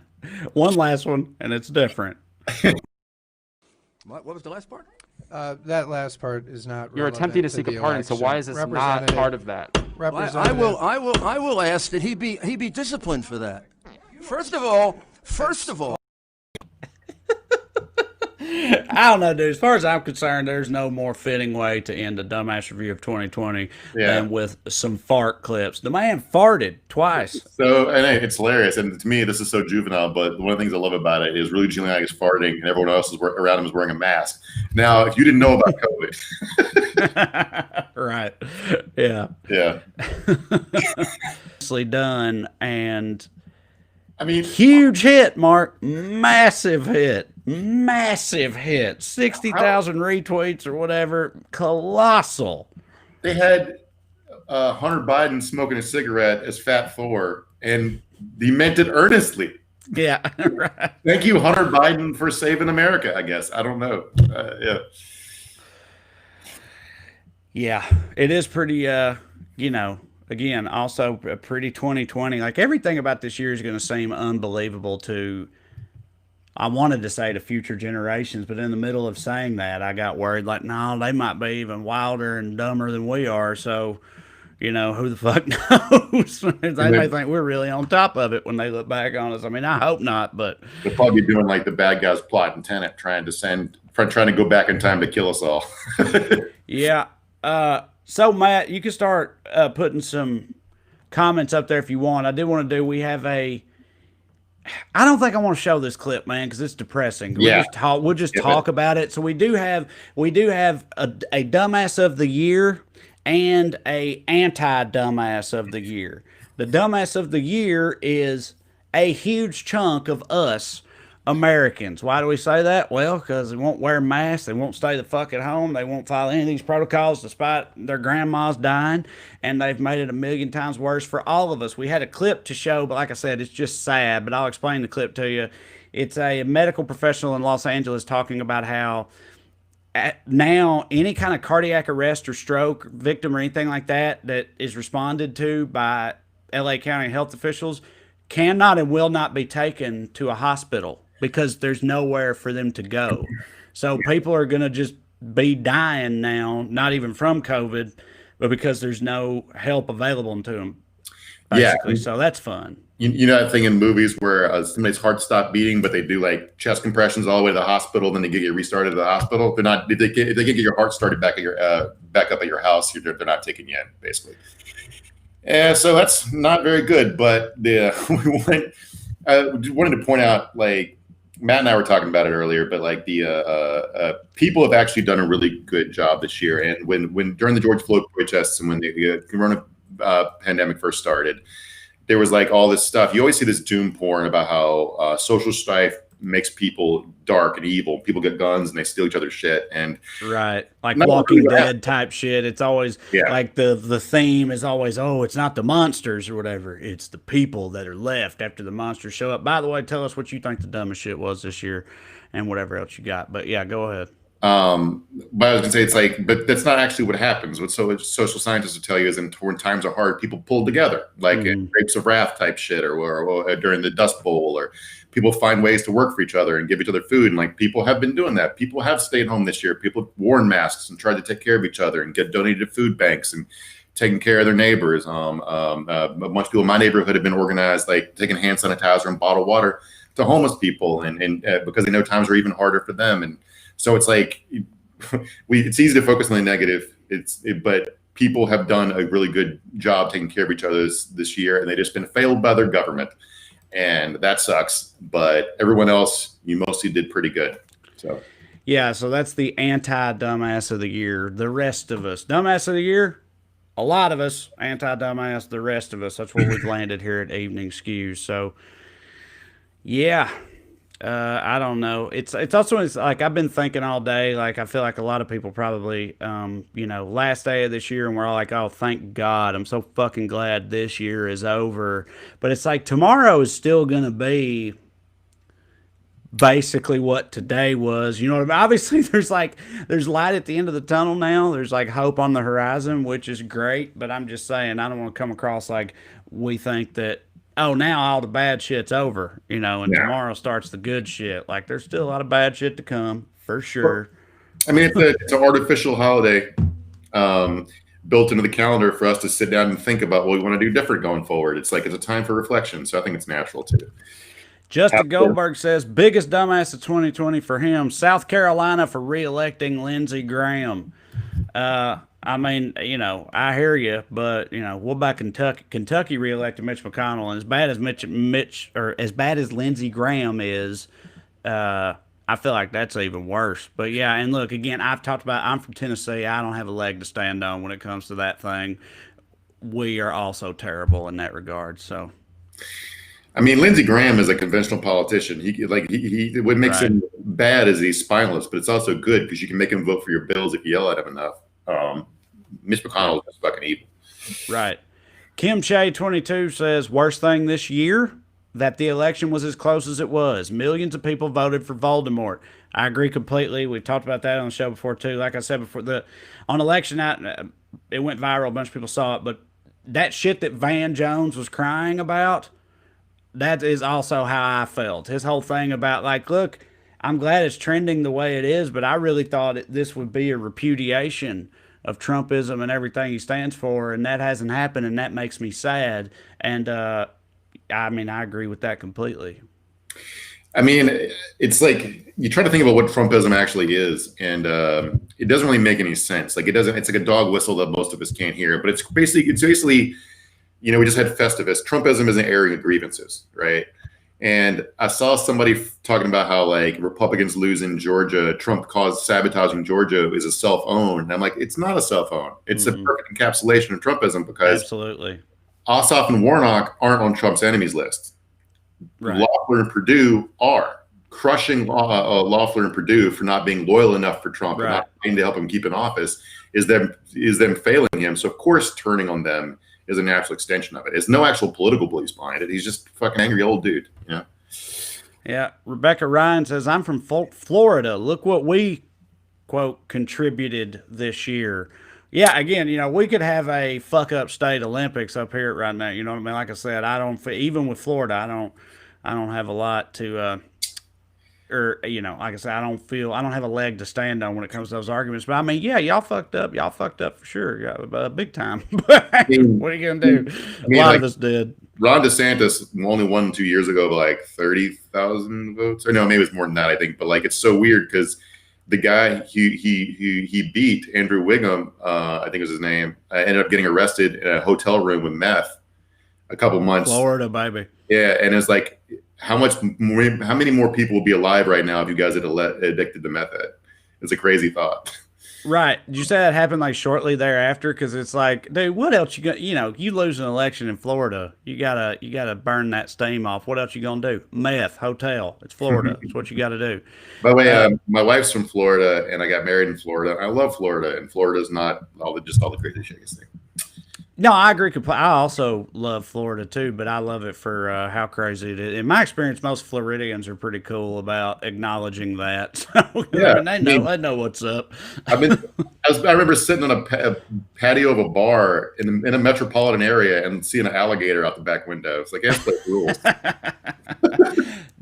A: one last one, and it's different.
P: What was the last part?
K: That last part is not.
G: You're attempting to seek a pardon, so why is this not part of that?
P: Well, I will ask that he be disciplined for that. First of all,
A: I don't know, dude. As far as I'm concerned, there's no more fitting way to end a dumbass review of 2020 than with some fart clips. The man farted twice.
B: So, and it's hilarious. And to me, this is so juvenile, but one of the things I love about it is Rudy Giuliani is farting and everyone else is around him is wearing a mask. Now, if you didn't know about COVID.
A: Right. Yeah.
B: Yeah.
A: Done. And
B: I mean,
A: huge hit, Mark. Massive hit. 60,000 retweets or whatever. Colossal.
B: They had Hunter Biden smoking a cigarette as Fat Thor, and he meant it earnestly.
A: Yeah. Right.
B: Thank you, Hunter Biden, for saving America, I guess. I don't know. Yeah.
A: Yeah. It is pretty, again, also a pretty 2020. Like everything about this year is going to seem unbelievable to, I wanted to say to future generations, but in the middle of saying that, I got worried like, no, they might be even wilder and dumber than we are. So, who the fuck knows? They may think we're really on top of it when they look back on us. I mean, I hope not, but
B: they'll probably be doing like the bad guys plot in Tenet, trying to go back in time to kill us all.
A: Yeah. So Matt, you can start putting some comments up there if you want. I did want to do, we have I don't think I want to show this clip, man, because it's depressing.
B: Yeah.
A: We'll just talk about it. So we do have a dumbass of the year and a anti-dumbass of the year. The dumbass of the year is a huge chunk of us Americans. Why do we say that? Well, because they won't wear masks, they won't stay the fuck at home, they won't follow any of these protocols despite their grandmas dying, and they've made it a million times worse for all of us. We had a clip to show, but like I said, it's just sad, but I'll explain the clip to you. It's a medical professional in Los Angeles talking about how now any kind of cardiac arrest or stroke victim or anything like that is responded to by LA County health officials cannot and will not be taken to a hospital because there's nowhere for them to go. So people are going to just be dying now, not even from COVID, but because there's no help available to them, basically. Yeah. So that's fun.
B: You know that thing in movies where somebody's heart stopped beating, but they do like chest compressions all the way to the hospital, then they get you restarted at the hospital. They're not, if they can get your heart started back up at your house, they're not taking you in, basically. Yeah, so that's not very good. But I wanted to point out, like, Matt and I were talking about it earlier, but like the people have actually done a really good job this year. And when during the George Floyd protests and when the corona pandemic first started, there was like all this stuff. You always see this doom porn about how social strife makes people dark and evil. People get guns and they steal each other's shit. And
A: right, like Walking Dead type shit. It's always like the theme is always, oh, it's not the monsters or whatever. It's the people that are left after the monsters show up. By the way, tell us what you think the dumbest shit was this year and whatever else you got. But yeah, go ahead.
B: But I was gonna say, it's like, but that's not actually what happens. What social scientists will tell you is when times are hard, people pull together, like in Grapes of Wrath type shit, or during the Dust Bowl, or people find ways to work for each other and give each other food. And like people have been doing that. People have stayed home this year. People have worn masks and tried to take care of each other and get donated to food banks and taking care of their neighbors. A bunch of people in my neighborhood have been organized, like taking hand sanitizer and bottled water to homeless people, and because they know times are even harder for them. And so it's like it's easy to focus on the negative. But people have done a really good job taking care of each other this year, and they've just been failed by their government, and that sucks. But everyone else, you mostly did pretty good. So
A: yeah, so that's the anti-dumbass of the year. The rest of us, dumbass of the year, a lot of us. Anti-dumbass, the rest of us. That's where we've landed here at Evening Skews. So yeah. I don't know. It's also like I've been thinking all day. Like I feel like a lot of people probably, last day of this year, and we're all like, "Oh, thank God! I'm so fucking glad this year is over." But it's like tomorrow is still gonna be basically what today was. You know what I mean? Obviously, there's light at the end of the tunnel now. There's like hope on the horizon, which is great. But I'm just saying, I don't want to come across like we think that, oh, now all the bad shit's over, and tomorrow starts the good shit. Like, there's still a lot of bad shit to come, for sure.
B: I mean, it's an artificial holiday. built into the calendar for us to sit down and think about what we want to do different going forward. It's like it's a time for reflection. So I think it's natural too.
A: Justin Goldberg says, biggest dumbass of 2020 for him, South Carolina for re-electing Lindsey Graham. I mean, you know, I hear you, but, you know, what about Kentucky? Kentucky re-elected Mitch McConnell, and as bad as as bad as Lindsey Graham is, I feel like that's even worse. But yeah, and look, again, I've talked about, I'm from Tennessee. I don't have a leg to stand on when it comes to that thing. We are also terrible in that regard. So,
B: I mean, Lindsey Graham is a conventional politician. What makes him bad is he's spineless, but it's also good because you can make him vote for your bills if you yell at him enough. Mitch McConnell is just fucking evil.
A: Right. Kim Shea 22 says, worst thing this year, that the election was as close as it was. Millions of people voted for Voldemort. I agree completely. We've talked about that on the show before too. Like I said before, on election night, it went viral. A bunch of people saw it, but that shit that Van Jones was crying about, that is also how I felt. His whole thing about, like, look, I'm glad it's trending the way it is, but I really thought this would be a repudiation of Trumpism and everything he stands for, and that hasn't happened, and that makes me sad. And I mean, I agree with that completely.
B: I mean, it's like you try to think about what Trumpism actually is, and it doesn't really make any sense. Like, it doesn't. It's like a dog whistle that most of us can't hear. But it's basically, you know, we just had Festivus. Trumpism isn't airing grievances, right? And I saw somebody talking about how, like, Republicans lose in Georgia, Trump caused sabotaging Georgia is a self-own. And I'm like, it's not a self-own. It's a perfect encapsulation of Trumpism, because
A: absolutely,
B: Ossoff and Warnock aren't on Trump's enemies list. Right. Loeffler and Perdue are. Crushing Loeffler and Perdue for not being loyal enough for Trump and not trying to help him keep in office is them failing him. So of course, turning on them is a natural extension of it. It's no actual political beliefs behind it. He's just a fucking angry old dude. You know?
A: Yeah. Rebecca Ryan says, I'm from Florida. Look what we, quote, contributed this year. Yeah, again, you know, we could have a fuck up state Olympics up here right now. You know what I mean? Like I said, I don't, even with Florida, I don't have a lot to, or, you know, like I said, I don't have a leg to stand on when it comes to those arguments. But I mean, yeah, y'all fucked up for sure. Yeah, big time. But what are you going to do? A lot of us did.
B: Ron DeSantis only won 2 years ago by like 30,000 votes. Or no, maybe it's more than that, I think. But like, it's so weird because the guy he beat, Andrew Wiggum, I think was his name, ended up getting arrested in a hotel room with meth a couple months.
A: Florida, baby.
B: Yeah, and it's like, how many more people would be alive right now if you guys had addicted to meth? It's a crazy thought.
A: Right. Did you say that happened like shortly thereafter? Because it's like, dude, what else you got? You know, you lose an election in Florida, you gotta burn that steam off. What else you gonna do? Meth, hotel. It's Florida. It's what you got to do.
B: By the way, my wife's from Florida, and I got married in Florida. I love Florida, and Florida's not all the crazy shit you think.
A: No, I agree completely. I also love Florida too, but I love it for how crazy it is. In my experience, most Floridians are pretty cool about acknowledging that. So,
B: yeah,
A: they know what's up.
B: I remember sitting on a patio of a bar in a metropolitan area and seeing an alligator out the back window. It's like, that's the rules.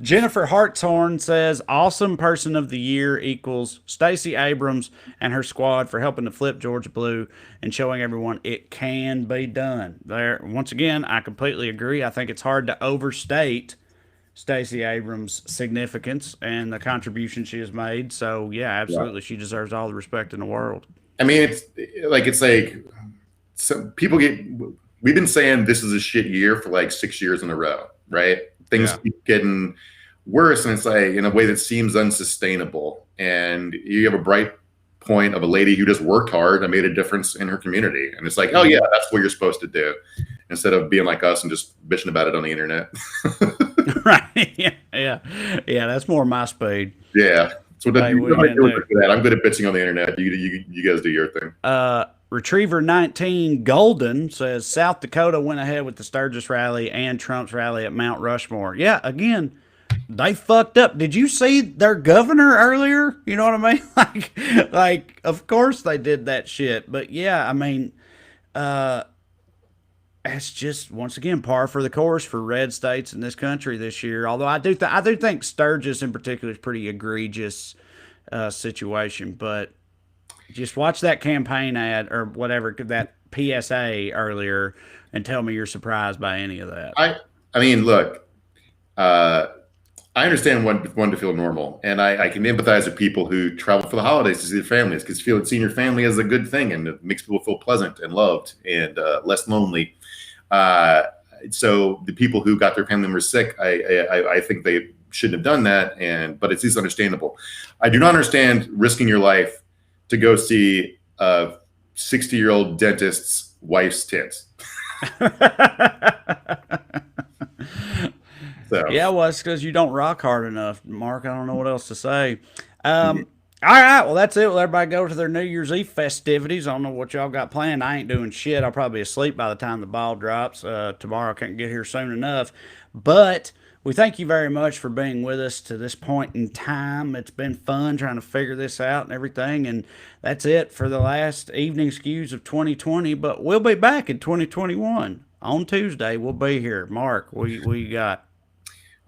A: Jennifer Hartshorn says, awesome person of the year equals Stacey Abrams and her squad for helping to flip Georgia blue and showing everyone it can be done. There, once again, I completely agree. I think it's hard to overstate Stacey Abrams' significance and the contribution she has made. So yeah, absolutely. Yeah. She deserves all the respect in the world.
B: I mean, it's like some people we've been saying this is a shit year for like 6 years in a row, right? Things keep getting worse, and it's like in a way that seems unsustainable. And you have a bright point of a lady who just worked hard and made a difference in her community. And it's like, oh yeah, that's what you're supposed to do, instead of being like us and just bitching about it on the internet.
A: Right. Yeah. That's more my speed.
B: Yeah. So I'm good at bitching on the internet. You guys do your thing.
A: Retriever 19 Golden says South Dakota went ahead with the Sturgis rally and Trump's rally at Mount Rushmore. Yeah, again, they fucked up. Did you see their governor earlier? You know what I mean? Like, of course they did that shit. But yeah, I mean, it's just, once again, par for the course for red states in this country this year. Although I do think Sturgis in particular is pretty egregious situation, but Just watch that campaign ad or whatever, that PSA earlier, and tell me you're surprised by any of that.
B: I mean, look, I understand one to feel normal, and I can empathize with people who travel for the holidays to see their families, because seeing your family is a good thing, and it makes people feel pleasant and loved and less lonely. So the people who got their family members sick, I think they shouldn't have done that, but it's just understandable. I do not understand risking your life to go see a 60-year-old dentist's wife's tits. So.
A: Yeah, well, it's because you don't rock hard enough, Mark. I don't know what else to say. All right, well, that's it. Well, everybody go to their New Year's Eve festivities. I don't know what y'all got planned. I ain't doing shit. I'll probably be asleep by the time the ball drops. Tomorrow I can't get here soon enough. But we thank you very much for being with us to this point in time. It's been fun trying to figure this out and everything. And that's it for the last evening Skews of 2020. But we'll be back in 2021. On Tuesday, we'll be here. Mark, we got...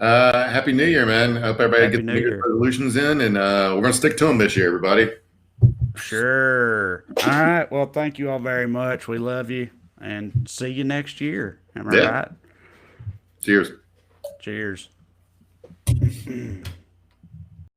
B: Happy New Year, man. I hope everybody gets New Year's resolutions in, and we're going to stick to them this year, everybody.
A: Sure. All right. Well, thank you all very much. We love you, and see you next year. Am I right?
B: Cheers.
A: Cheers.